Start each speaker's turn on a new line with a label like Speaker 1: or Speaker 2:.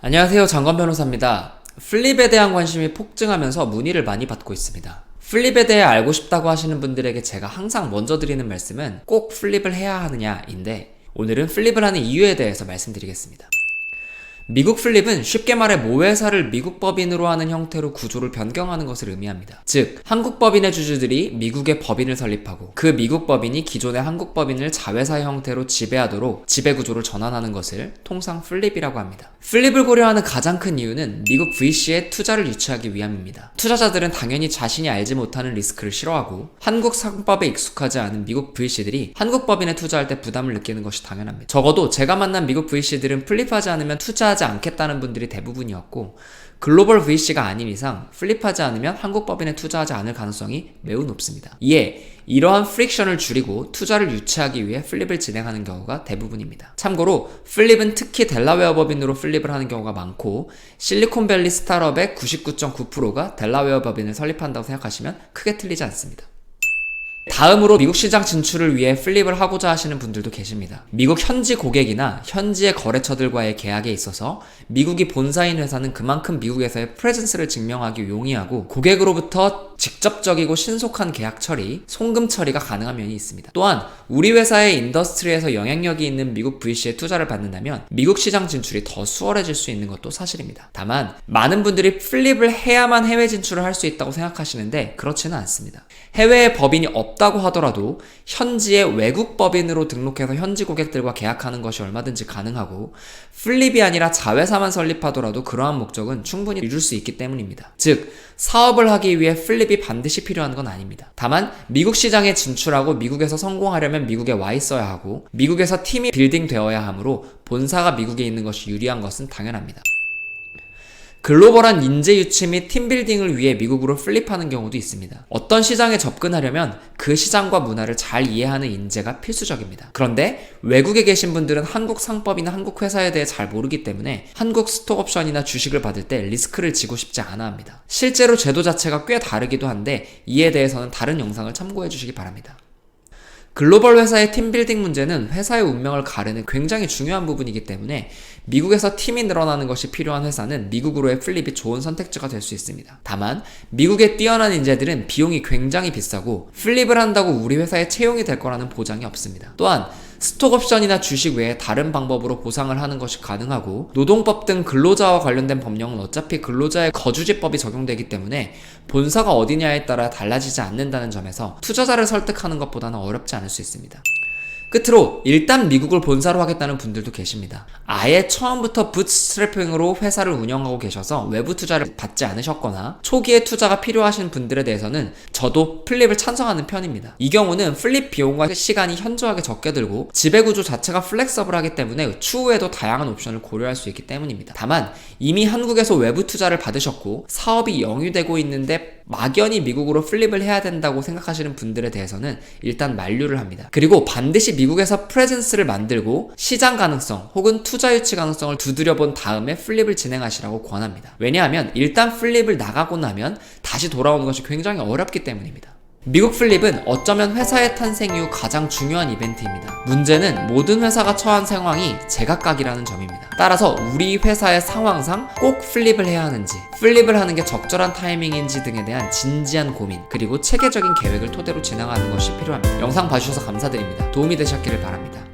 Speaker 1: 안녕하세요, 장건 변호사입니다. 플립에 대한 관심이 폭증하면서 문의를 많이 받고 있습니다. 플립에 대해 알고 싶다고 하시는 분들에게 제가 항상 먼저 드리는 말씀은 꼭 플립을 해야 하느냐인데, 오늘은 플립을 하는 이유에 대해서 말씀드리겠습니다. 미국 플립은 쉽게 말해 모회사를 미국 법인으로 하는 형태로 구조를 변경하는 것을 의미합니다. 즉, 한국 법인의 주주들이 미국의 법인을 설립하고 그 미국 법인이 기존의 한국 법인을 자회사 형태로 지배하도록 지배구조를 전환하는 것을 통상 플립이라고 합니다. 플립을 고려하는 가장 큰 이유는 미국 VC에 투자를 유치하기 위함입니다. 투자자들은 당연히 자신이 알지 못하는 리스크를 싫어하고 한국 상법에 익숙하지 않은 미국 VC들이 한국 법인에 투자할 때 부담을 느끼는 것이 당연합니다. 적어도 제가 만난 미국 VC들은 플립하지 않으면 투자하지 않겠다는 분들이 대부분이었고, 글로벌 VC가 아닌 이상 플립하지 않으면 한국 법인에 투자하지 않을 가능성이 매우 높습니다. 이에 이러한 프릭션을 줄이고 투자를 유치하기 위해 플립을 진행하는 경우가 대부분입니다. 참고로 플립은 특히 델라웨어 법인으로 플립을 하는 경우가 많고, 실리콘밸리 스타트업의 99.9%가 델라웨어 법인을 설립한다고 생각하시면 크게 틀리지 않습니다. 다음으로 미국 시장 진출을 위해 플립을 하고자 하시는 분들도 계십니다. 미국 현지 고객이나 현지의 거래처들과의 계약에 있어서 미국이 본사인 회사는 그만큼 미국에서의 프레젠스를 증명하기 용이하고, 고객으로부터 직접적이고 신속한 계약 처리, 송금 처리가 가능한 면이 있습니다. 또한 우리 회사의 인더스트리에서 영향력이 있는 미국 VC에 투자를 받는다면 미국 시장 진출이 더 수월해질 수 있는 것도 사실입니다. 다만 많은 분들이 플립을 해야만 해외 진출을 할 수 있다고 생각하시는데 그렇지는 않습니다. 해외에 법인이 없다고 하더라도 현지의 외국 법인으로 등록해서 현지 고객들과 계약하는 것이 얼마든지 가능하고, 플립이 아니라 자회사만 설립하더라도 그러한 목적은 충분히 이룰 수 있기 때문입니다. 즉, 사업을 하기 위해 플립이 반드시 필요한 건 아닙니다. 다만 미국 시장에 진출하고 미국에서 성공하려면 미국에 와 있어야 하고, 미국에서 팀이 빌딩되어야 하므로 본사가 미국에 있는 것이 유리한 것은 당연합니다. 글로벌한 인재 유치 및 팀빌딩을 위해 미국으로 플립하는 경우도 있습니다. 어떤 시장에 접근하려면 그 시장과 문화를 잘 이해하는 인재가 필수적입니다. 그런데 외국에 계신 분들은 한국 상법이나 한국 회사에 대해 잘 모르기 때문에 한국 스톡옵션이나 주식을 받을 때 리스크를 지고 싶지 않아 합니다. 실제로 제도 자체가 꽤 다르기도 한데 이에 대해서는 다른 영상을 참고해 주시기 바랍니다. 글로벌 회사의 팀빌딩 문제는 회사의 운명을 가르는 굉장히 중요한 부분이기 때문에 미국에서 팀이 늘어나는 것이 필요한 회사는 미국으로의 플립이 좋은 선택지가 될 수 있습니다. 다만 미국의 뛰어난 인재들은 비용이 굉장히 비싸고 플립을 한다고 우리 회사에 채용이 될 거라는 보장이 없습니다. 또한 스톡옵션이나 주식 외에 다른 방법으로 보상을 하는 것이 가능하고, 노동법 등 근로자와 관련된 법령은 어차피 근로자의 거주지법이 적용되기 때문에 본사가 어디냐에 따라 달라지지 않는다는 점에서 투자자를 설득하는 것보다는 어렵지 않을 수 있습니다. 끝으로 일단 미국을 본사로 하겠다는 분들도 계십니다. 아예 처음부터 부트스트래핑으로 회사를 운영하고 계셔서 외부 투자를 받지 않으셨거나 초기에 투자가 필요하신 분들에 대해서는 저도 플립을 찬성하는 편입니다. 이 경우는 플립 비용과 시간이 현저하게 적게 들고 지배구조 자체가 플렉서블하기 때문에 추후에도 다양한 옵션을 고려할 수 있기 때문입니다. 다만 이미 한국에서 외부 투자를 받으셨고 사업이 영위되고 있는데 막연히 미국으로 플립을 해야 된다고 생각하시는 분들에 대해서는 일단 만류를 합니다. 그리고 반드시 미국에서 프레젠스를 만들고 시장 가능성 혹은 투자 유치 가능성을 두드려본 다음에 플립을 진행하시라고 권합니다. 왜냐하면 일단 플립을 나가고 나면 다시 돌아오는 것이 굉장히 어렵기 때문입니다. 미국 플립은 어쩌면 회사의 탄생 이후 가장 중요한 이벤트입니다. 문제는 모든 회사가 처한 상황이 제각각이라는 점입니다. 따라서 우리 회사의 상황상 꼭 플립을 해야 하는지, 플립을 하는 게 적절한 타이밍인지 등에 대한 진지한 고민, 그리고 체계적인 계획을 토대로 진행하는 것이 필요합니다. 영상 봐주셔서 감사드립니다. 도움이 되셨기를 바랍니다.